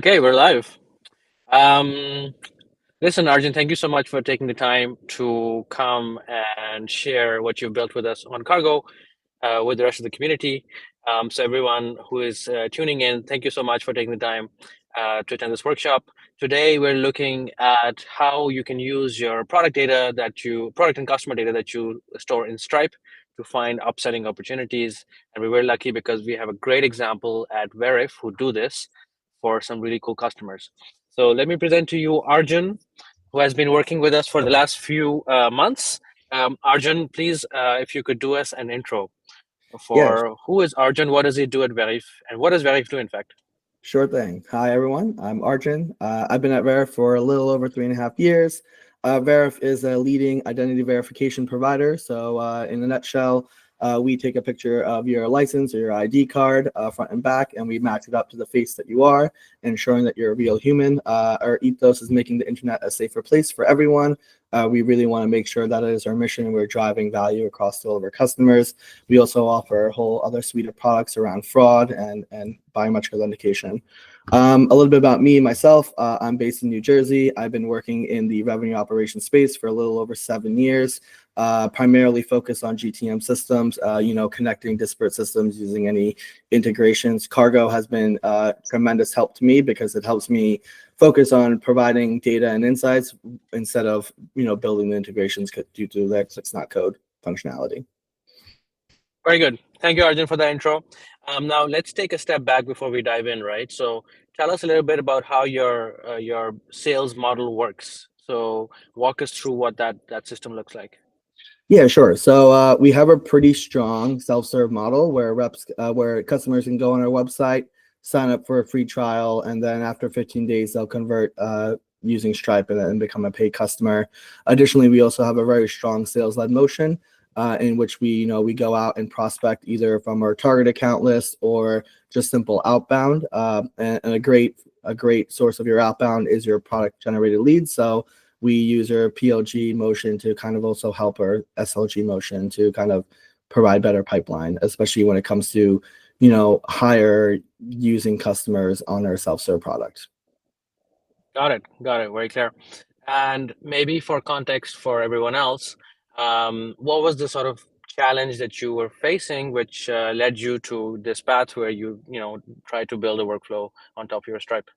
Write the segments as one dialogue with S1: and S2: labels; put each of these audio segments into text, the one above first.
S1: Okay, we're live. Um, Listen, Arjun, thank you so much for taking the time to come and share what you've built with us on Cargo, with the rest of the community. So everyone who is tuning in, thank you so much for taking the time to attend this workshop. Today, we're looking at how you can use your product and customer data that you store in Stripe to find upselling opportunities. And we're very lucky because we have a great example at Veriff who do this for some really cool customers. So let me present to you Arjun, who has been working with us for the last few months. Arjun, please, if you could do us an intro
S2: Yeah,
S1: for who is Arjun, what does he do at Veriff, and what does Veriff do, in fact?
S2: sure thing. Hi, everyone. I'm Arjun. I've been at Veriff for a little over 3.5 years. Veriff is a leading identity verification provider. So, in a nutshell, we take a picture of your license or your ID card, front and back, and we match it up to the face that you are, ensuring that you're a real human. Our ethos is making the internet a safer place for everyone. We really want to make sure that is our mission, and we're driving value across all of our customers. We also offer a whole other suite of products around fraud and biometric authentication. A little bit about me, myself. I'm based in New Jersey. I've been working in the revenue operations space for a little over 7 years, primarily focused on GTM systems, connecting disparate systems using any integrations. Cargo has been tremendous help to me because it helps me focus on providing data and insights instead of, building the integrations due to the it's not code functionality.
S1: Very good. Thank you, Arjun, for the intro. Now let's take a step back before we dive in, right? So tell us a little bit about how your sales model works. So walk us through what that system looks like.
S2: Yeah, sure. So we have a pretty strong self-serve model where customers can go on our website, sign up for a free trial, and then after 15 days, they'll convert using Stripe and become a paid customer. Additionally, we also have a very strong sales-led motion in which we go out and prospect either from our target account list or just simple outbound. And a great source of your outbound is your product-generated leads. So we use our PLG motion to kind of also help our SLG motion to kind of provide better pipeline, especially when it comes to, higher using customers on our self-serve product.
S1: Got it. Got it. Very clear. And maybe for context for everyone else, what was the sort of challenge that you were facing, which led you to this path where you try to build a workflow on top of your Stripe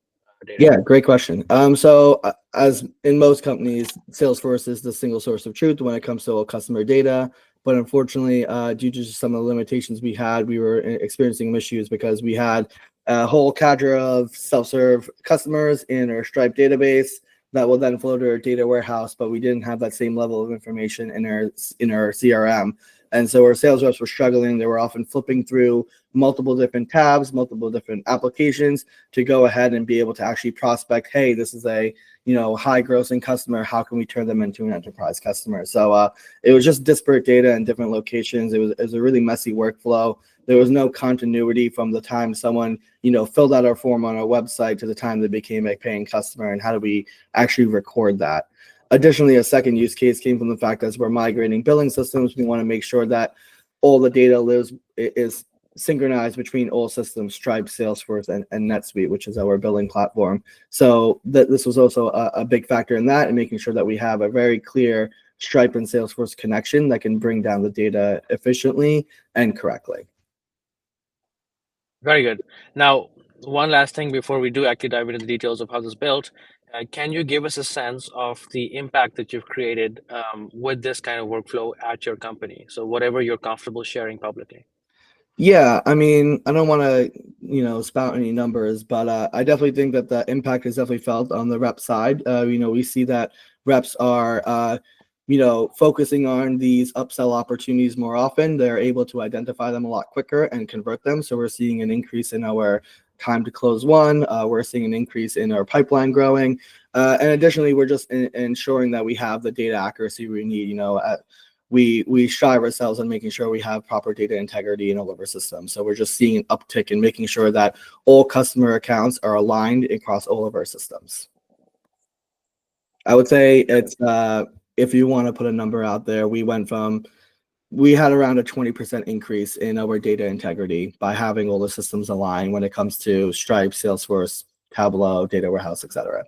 S1: data?
S2: Yeah, great question. So as in most companies, Salesforce is the single source of truth when it comes to all customer data. But unfortunately, due to some of the limitations we had, we were experiencing issues because we had a whole cadre of self-serve customers in our Stripe database that will then flow to our data warehouse, but we didn't have that same level of information in our CRM. And so our sales reps were struggling. They were often flipping through multiple different tabs, multiple different applications to go ahead and be able to actually prospect, hey, this is a high grossing customer. How can we turn them into an enterprise customer? So it was just disparate data in different locations. It was a really messy workflow. There was no continuity from the time someone filled out our form on our website to the time they became a paying customer, and how do we actually record that? Additionally, a second use case came from the fact that as we're migrating billing systems, we want to make sure that all the data is synchronized between all systems, Stripe, Salesforce, and NetSuite, which is our billing platform. So this was also a big factor in that, and making sure that we have a very clear Stripe and Salesforce connection that can bring down the data efficiently and correctly.
S1: Very good. Now, one last thing before we do actually dive into the details of how this is built. Can you give us a sense of the impact that you've created with this kind of workflow at your company? So whatever you're comfortable sharing publicly.
S2: Yeah, I mean, I don't want to, spout any numbers, but I definitely think that the impact is definitely felt on the rep side. We see that reps are, focusing on these upsell opportunities more often. They're able to identify them a lot quicker and convert them. So we're seeing an increase in our time to close one. We're seeing an increase in our pipeline growing. And additionally, we're just ensuring that we have the data accuracy we need, we strive ourselves on making sure we have proper data integrity in all of our systems. So we're just seeing an uptick in making sure that all customer accounts are aligned across all of our systems. I would say it's if you want to put a number out there, we had around a 20% increase in our data integrity by having all the systems aligned when it comes to Stripe, Salesforce, Tableau, data warehouse, etc.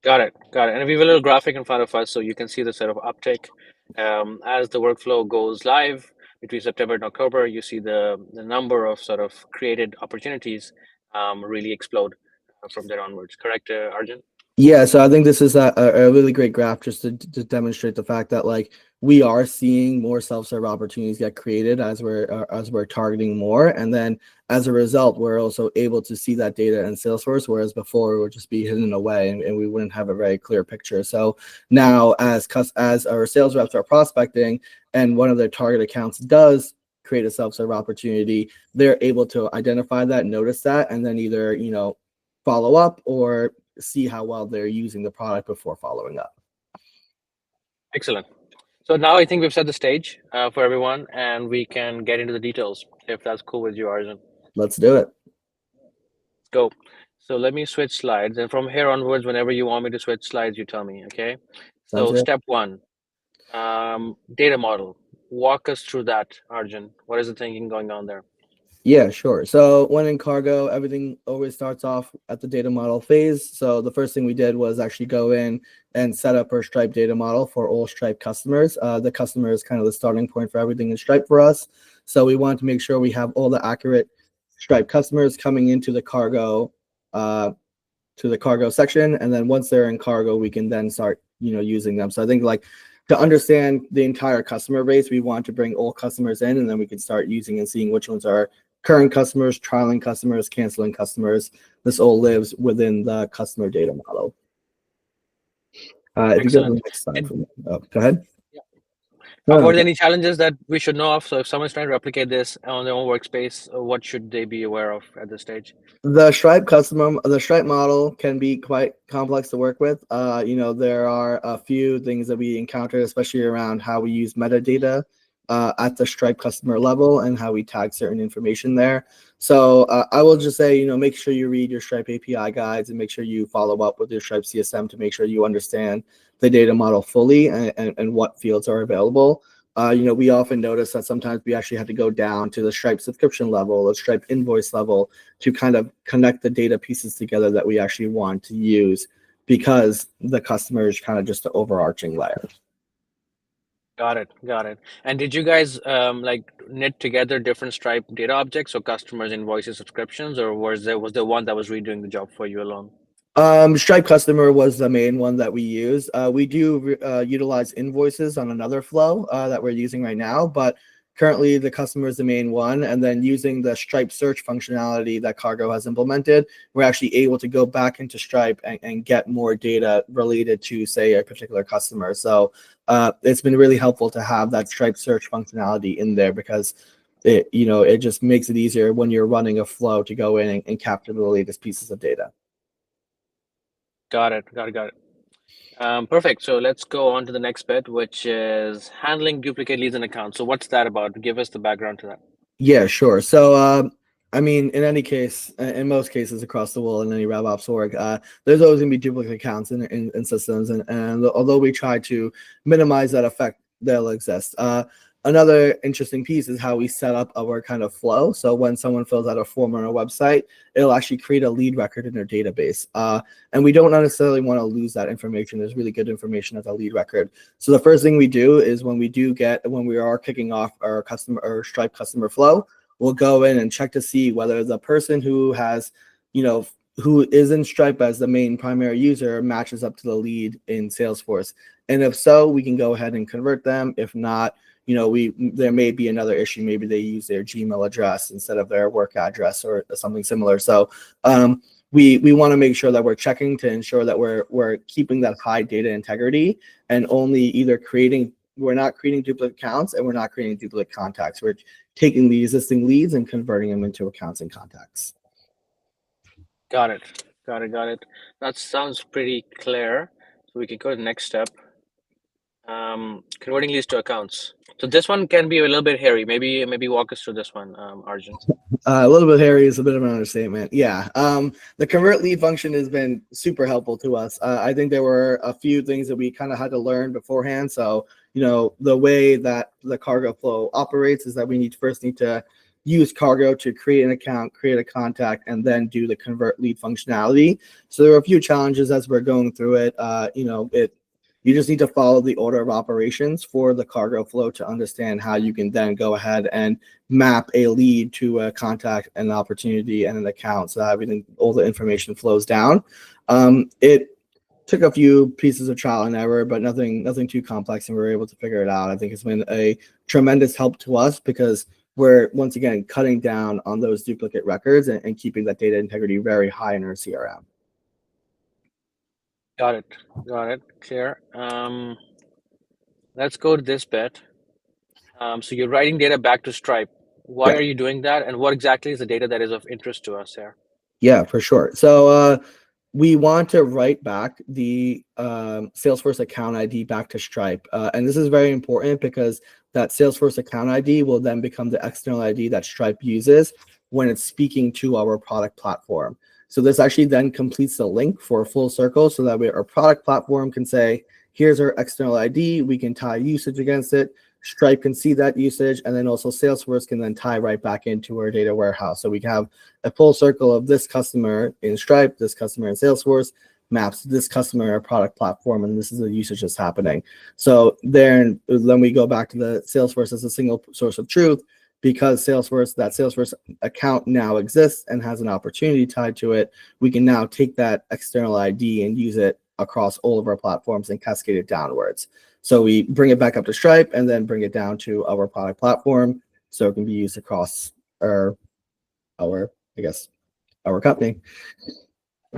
S1: Got it. Got it. And we have a little graphic in front of us so you can see the sort of uptick. As the workflow goes live between September and October, you see the number of sort of created opportunities really explode from there onwards. Correct, Arjun?
S2: Yeah, so I think this is a really great graph just to demonstrate the fact that like we are seeing more self-serve opportunities get created as we're targeting more, and then as a result, we're also able to see that data in Salesforce, whereas before it would just be hidden away and we wouldn't have a very clear picture. So now, as our sales reps are prospecting and one of their target accounts does create a self-serve opportunity, they're able to identify that, notice that, and then either follow up or see how well they're using the product before following up.
S1: Excellent. So now I think we've set the stage for everyone, and we can get into the details if that's cool with you, Arjun.
S2: Let's do it.
S1: Let's go. So let me switch slides, and from here onwards, whenever you want me to switch slides, you tell me. Okay.
S2: Sounds
S1: So
S2: good.
S1: step one, data model. Walk us through that, Arjun. What is the thinking going on there?
S2: Yeah, sure. So when in cargo, everything always starts off at the data model phase. So the first thing we did was actually go in and set up our Stripe data model for all Stripe customers. The customer is kind of the starting point for everything in Stripe for us. So we wanted to make sure we have all the accurate Stripe customers coming into the cargo section, and then once they're in cargo, we can then start using them. So I think like to understand the entire customer base, we want to bring all customers in, and then we can start using and seeing which ones are current customers, trialing customers, canceling customers. This all lives within the customer data model. If you go to the next slide for me. Oh, go ahead.
S1: Yeah. Were there any challenges that we should know of? So if someone's trying to replicate this on their own workspace, what should they be aware of at this stage?
S2: The Stripe model can be quite complex to work with. There are a few things that we encountered, especially around how we use metadata at the Stripe customer level and how we tag certain information there. So I will just say, make sure you read your Stripe API guides and make sure you follow up with your Stripe CSM to make sure you understand the data model fully and what fields are available. We often notice that sometimes we actually have to go down to the Stripe subscription level or Stripe invoice level to kind of connect the data pieces together that we actually want to use, because the customer is kind of just the overarching layer.
S1: Got it. Got it. And did you guys like knit together different Stripe data objects, so customers, invoices, subscriptions, or was there one that was redoing the job for you alone?
S2: Stripe customer was the main one that we use. We do utilize invoices on another flow that we're using right now, but currently the customer is the main one. And then using the Stripe search functionality that Cargo has implemented, we're actually able to go back into Stripe and get more data related to, say, a particular customer. So it's been really helpful to have that Stripe search functionality in there, because it just makes it easier when you're running a flow to go in and capture the latest pieces of data.
S1: Got it. Perfect. So let's go on to the next bit, which is handling duplicate leads and accounts. So what's that about? Give us the background to that.
S2: Yeah, sure. So, in most cases across the world in any RevOps org, there's always going to be duplicate accounts in systems. And although we try to minimize that effect, they'll exist. Another interesting piece is how we set up our kind of flow. So when someone fills out a form on our website, it'll actually create a lead record in their database. And we don't necessarily want to lose that information. There's really good information as a lead record. So the first thing we do is when we are kicking off our Stripe customer flow, we'll go in and check to see whether the person who has, who is in Stripe as the main primary user matches up to the lead in Salesforce. And if so, we can go ahead and convert them. If not, there may be another issue. Maybe they use their Gmail address instead of their work address or something similar. So we want to make sure that we're checking to ensure that we're keeping that high data integrity and only we're not creating duplicate accounts and we're not creating duplicate contacts. We're taking the existing leads and converting them into accounts and contacts.
S1: Got it. That sounds pretty clear. So we can go to the next step. Converting leads to accounts. So this one can be a little bit hairy. Maybe walk us through this one, Arjun.
S2: A little bit hairy is a bit of an understatement. Yeah. The convert lead function has been super helpful to us. I think there were a few things that we kind of had to learn beforehand. So, the way that the cargo flow operates is that we first need to use Cargo to create an account, create a contact, and then do the convert lead functionality. So there are a few challenges as we're going through it. You just need to follow the order of operations for the Cargo flow to understand how you can then go ahead and map a lead to a contact, an opportunity, and an account, so that everything, all the information flows down. It took a few pieces of trial and error, but nothing too complex, and we were able to figure it out. I think it's been a tremendous help to us because we're once again cutting down on those duplicate records and keeping that data integrity very high in our CRM.
S1: Got it. Clear. Let's go to this bit. So you're writing data back to Stripe. Why
S2: Yeah.
S1: are you doing that, and what exactly is the data that is of interest to us here?
S2: Yeah, for sure. So we want to write back the Salesforce account ID back to Stripe. And this is very important because that Salesforce account ID will then become the external ID that Stripe uses when it's speaking to our product platform. So this actually then completes the link for a full circle so that our product platform can say, here's our external ID. We can tie usage against it. Stripe can see that usage, and then also Salesforce can then tie right back into our data warehouse. So we can have a full circle of this customer in Stripe, this customer in Salesforce, maps this customer in our product platform, and this is the usage that's happening. So then we go back to the Salesforce as a single source of truth, because that Salesforce account now exists and has an opportunity tied to it. We can now take that external ID and use it across all of our platforms and cascade it downwards. So we bring it back up to Stripe and then bring it down to our product platform so it can be used across our company.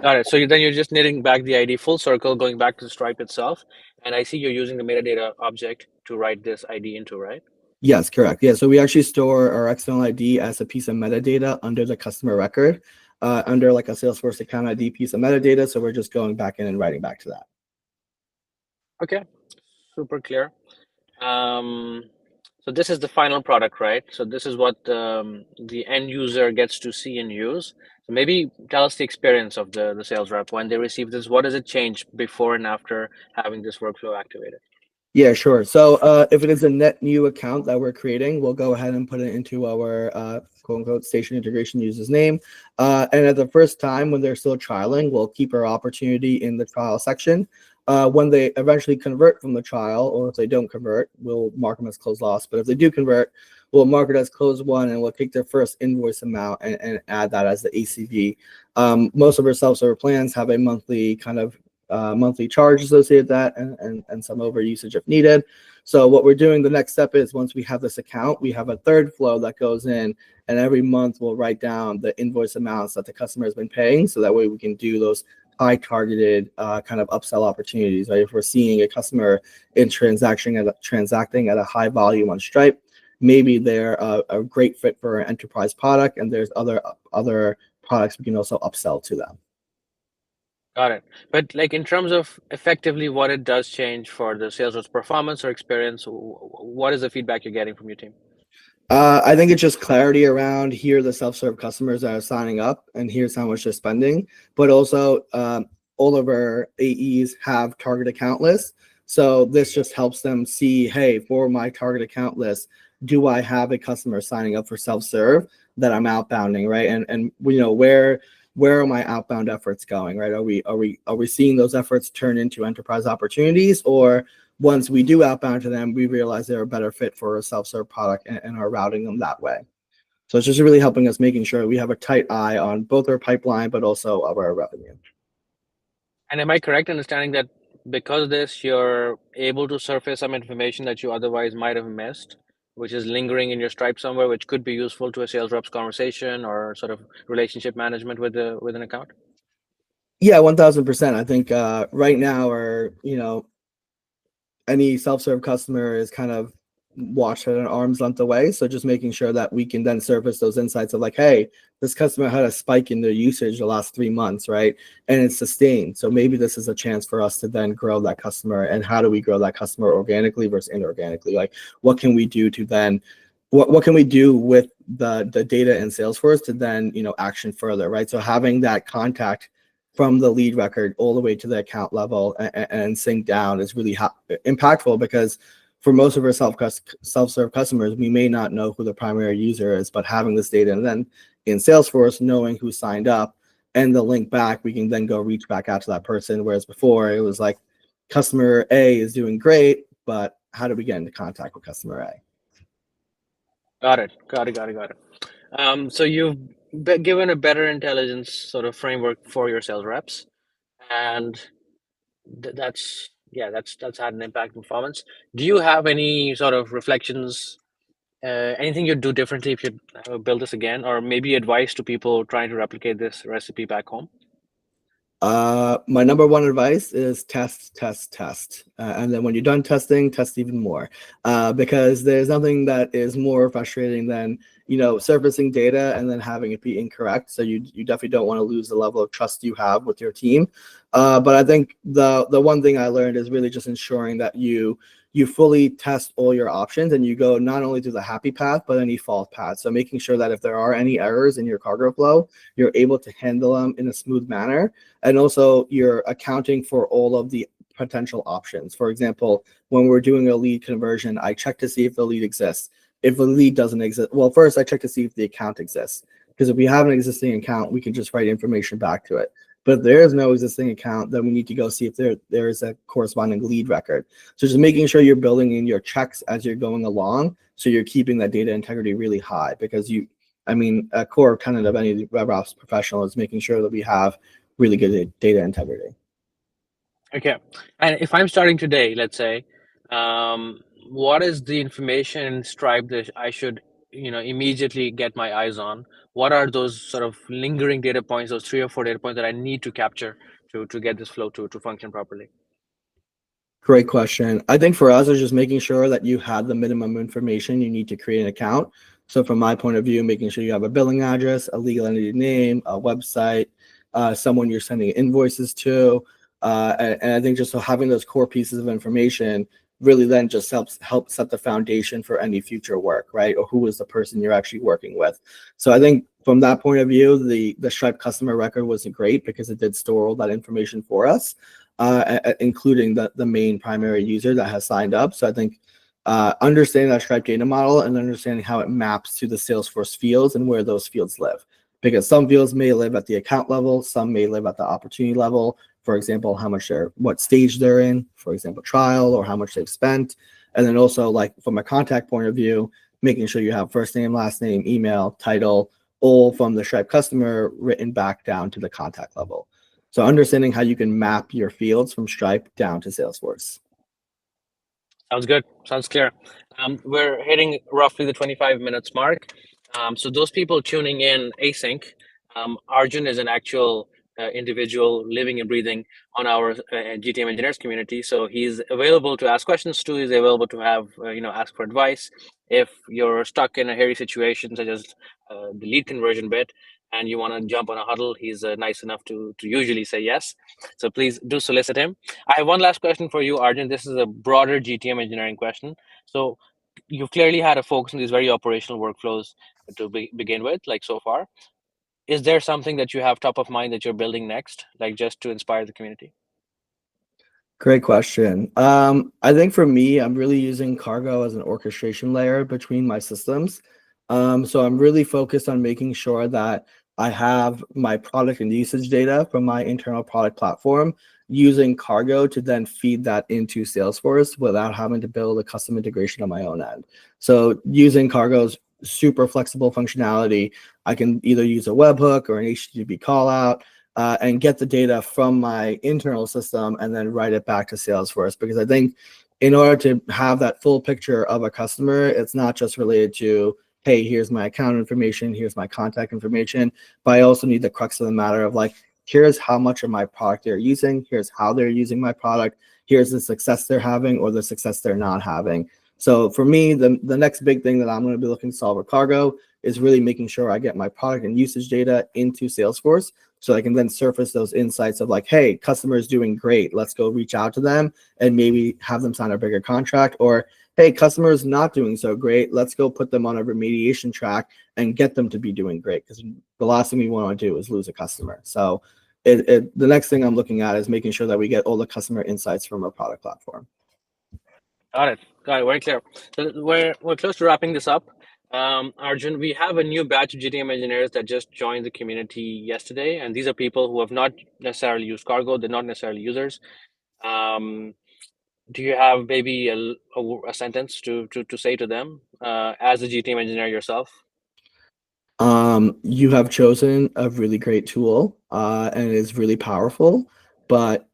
S1: Got it. So then you're just knitting back the ID full circle, going back to the Stripe itself. And I see you're using the metadata object to write this ID into, right?
S2: Yes, correct. Yeah, so we actually store our external ID as a piece of metadata under the customer record, under like a Salesforce account ID piece of metadata. So we're just going back in and writing back to that.
S1: Okay, super clear. So this is the final product, right? So this is what the end user gets to see and use. So maybe tell us the experience of the sales rep when they receive this. What does it change before and after having this workflow activated?
S2: Yeah, sure. So if it is a net new account that we're creating, we'll go ahead and put it into our quote unquote station integration user's name. And at the first time when they're still trialing, we'll keep our opportunity in the trial section. When they eventually convert from the trial, or if they don't convert, we'll mark them as closed lost. But if they do convert, we'll mark it as closed won, and we'll take their first invoice amount and add that as the ACV. Most of our self-serve plans have a monthly charge associated with that, and some over usage if needed. So what we're doing, the next step is, once we have this account, we have a third flow that goes in, and every month we'll write down the invoice amounts that the customer has been paying, so that way we can do those high targeted kind of upsell opportunities, right? If we're seeing a customer transacting at a high volume on Stripe, maybe they're a great fit for an enterprise product, and there's other products we can also upsell to them.
S1: Got it. But like in terms of effectively what it does change for the sales rep's performance or experience, what is the feedback you're getting from your team?
S2: I think it's just clarity around, here are the self-serve customers that are signing up, and here's how much they're spending. But also, all of our AEs have target account lists. So this just helps them see, hey, for my target account list, do I have a customer signing up for self-serve that I'm outbounding, right? And where are my outbound efforts going, right? Are we seeing those efforts turn into enterprise opportunities, or once we do outbound to them, we realize they're a better fit for a self-serve product and are routing them that way. So it's just really helping us, making sure we have a tight eye on both our pipeline, but also our revenue.
S1: And am I correct in understanding that because of this, you're able to surface some information that you otherwise might have missed, which is lingering in your Stripe somewhere, which could be useful to a sales rep's conversation or sort of relationship management with an account?
S2: Yeah, 1000%. I think right now, any self-serve customer is kind of watched at an arm's length away. So just making sure that we can then surface those insights of like, hey, this customer had a spike in their usage the last 3 months, right? And it's sustained. So maybe this is a chance for us to then grow that customer. And how do we grow that customer organically versus inorganically? Like, what can we do to then, what can we do with the data in Salesforce to then, action further, right? So having that contact from the lead record all the way to the account level and sync down is really impactful, because for most of our self-serve customers, we may not know who the primary user is, but having this data and then in Salesforce, knowing who signed up and the link back, we can then go reach back out to that person. Whereas before it was like customer A is doing great, but how do we get into contact with customer A?
S1: Got it. So you've given a better intelligence sort of framework for your sales reps, and that's had an impact on performance. Do you have any sort of reflections, anything you'd do differently if you build this again, or maybe advice to people trying to replicate this recipe back home?
S2: My number one advice is test, test, test. And then when you're done testing, test even more. Because there's nothing that is more frustrating than, surfacing data and then having it be incorrect. So you definitely don't want to lose the level of trust you have with your team. But I think the one thing I learned is really just ensuring that you fully test all your options and you go not only through the happy path, but any false path. So making sure that if there are any errors in your cargo flow, you're able to handle them in a smooth manner. And also you're accounting for all of the potential options. For example, when we're doing a lead conversion, I check to see if the lead exists. If the lead doesn't exist, well, first I check to see if the account exists. Because if we have an existing account, we can just write information back to it. But if there is no existing account, then we need to go see if there is a corresponding lead record. So just making sure you're building in your checks as you're going along, so you're keeping that data integrity really high. Because a core tenet of any RevOps professional is making sure that we have really good data integrity.
S1: Okay. And if I'm starting today, let's say, what is the information in Stripe that I should, immediately get my eyes on? What are those sort of lingering data points, those 3 or 4 data points that I need to capture to get this flow to function properly?
S2: Great question. I think for us, it's just making sure that you have the minimum information you need to create an account. So from my point of view, making sure you have a billing address, a legal entity name, a website, someone you're sending invoices to. And I think just so having those core pieces of information really then just help set the foundation for any future work, right? Or who is the person you're actually working with. So I think from that point of view, the Stripe customer record was great because it did store all that information for us. Including the main primary user that has signed up. So I think understanding that Stripe data model and understanding how it maps to the Salesforce fields and where those fields live. Because some fields may live at the account level, some may live at the opportunity level. For example, what stage they're in, for example, trial, or how much they've spent. And then also, like from a contact point of view, making sure you have first name, last name, email, title, all from the Stripe customer written back down to the contact level. So understanding how you can map your fields from Stripe down to Salesforce.
S1: Sounds good. Sounds clear. We're hitting roughly the 25 minutes mark. So those people tuning in async, Arjun is an actual individual living and breathing on our GTM engineers community. So he's available to ask questions to. He's available to have ask for advice. If you're stuck in a hairy situation such as the lead conversion bit, and you want to jump on a huddle, he's nice enough to usually say yes. So please do solicit him. I have one last question for you, Arjun. This is a broader GTM engineering question. So you've clearly had a focus on these very operational workflows to begin with, like so far. Is there something that you have top of mind that you're building next, like just to inspire the community?
S2: Great question. I think for me, I'm really using Cargo as an orchestration layer between my systems. So I'm really focused on making sure that I have my product and usage data from my internal product platform using Cargo to then feed that into Salesforce without having to build a custom integration on my own end. So using Cargo's super flexible functionality, I can either use a webhook or an HTTP callout and get the data from my internal system and then write it back to Salesforce. Because I think in order to have that full picture of a customer, it's not just related to, hey, here's my account information, here's my contact information, but I also need the crux of the matter of like, here's how much of my product they're using, here's how they're using my product, here's the success they're having or the success they're not having. So for me, the next big thing that I'm going to be looking to solve with Cargo is really making sure I get my product and usage data into Salesforce so I can then surface those insights of like, hey, customer is doing great. Let's go reach out to them and maybe have them sign a bigger contract. Or, hey, customer is not doing so great. Let's go put them on a remediation track and get them to be doing great. Because the last thing we want to do is lose a customer. So the next thing I'm looking at is making sure that we get all the customer insights from our product platform.
S1: Got it. Got it. Very clear. So we're close to wrapping this up. Arjun, we have a new batch of GTM engineers that just joined the community yesterday, and these are people who have not necessarily used Cargo. They're not necessarily users. Um, do you have maybe a sentence to say to them as a GTM engineer yourself?
S2: You have chosen a really great tool, and it is really powerful. But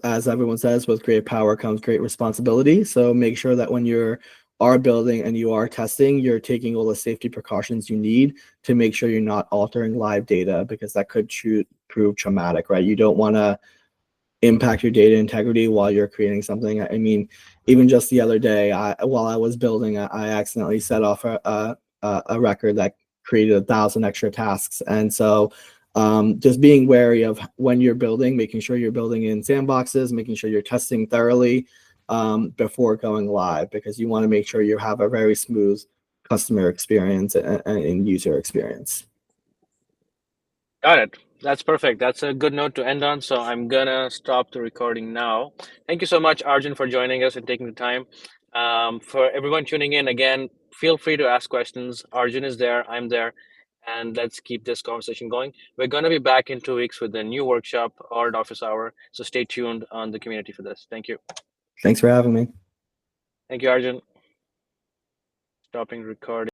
S2: as everyone says, with great power comes great responsibility. So make sure that when you are building and you are testing, you're taking all the safety precautions you need to make sure you're not altering live data, because that could prove traumatic, right? You don't want to impact your data integrity while you're creating something. I mean, even just the other day, while I was building, I accidentally set off a record that created 1,000 extra tasks. And so just being wary of when you're building, making sure you're building in sandboxes, making sure you're testing thoroughly before going live, because you want to make sure you have a very smooth customer experience and user experience.
S1: Got it. That's perfect. That's a good note to end on. So I'm gonna stop the recording now. Thank you so much, Arjun, for joining us and taking the time. For everyone tuning in, again, feel free to ask questions. Arjun is there, I'm there, and let's keep this conversation going. We're gonna be back in 2 weeks with a new workshop or an office hour. So stay tuned on the community for this. Thank you.
S2: Thanks for having me.
S1: Thank you, Arjun. Stopping recording.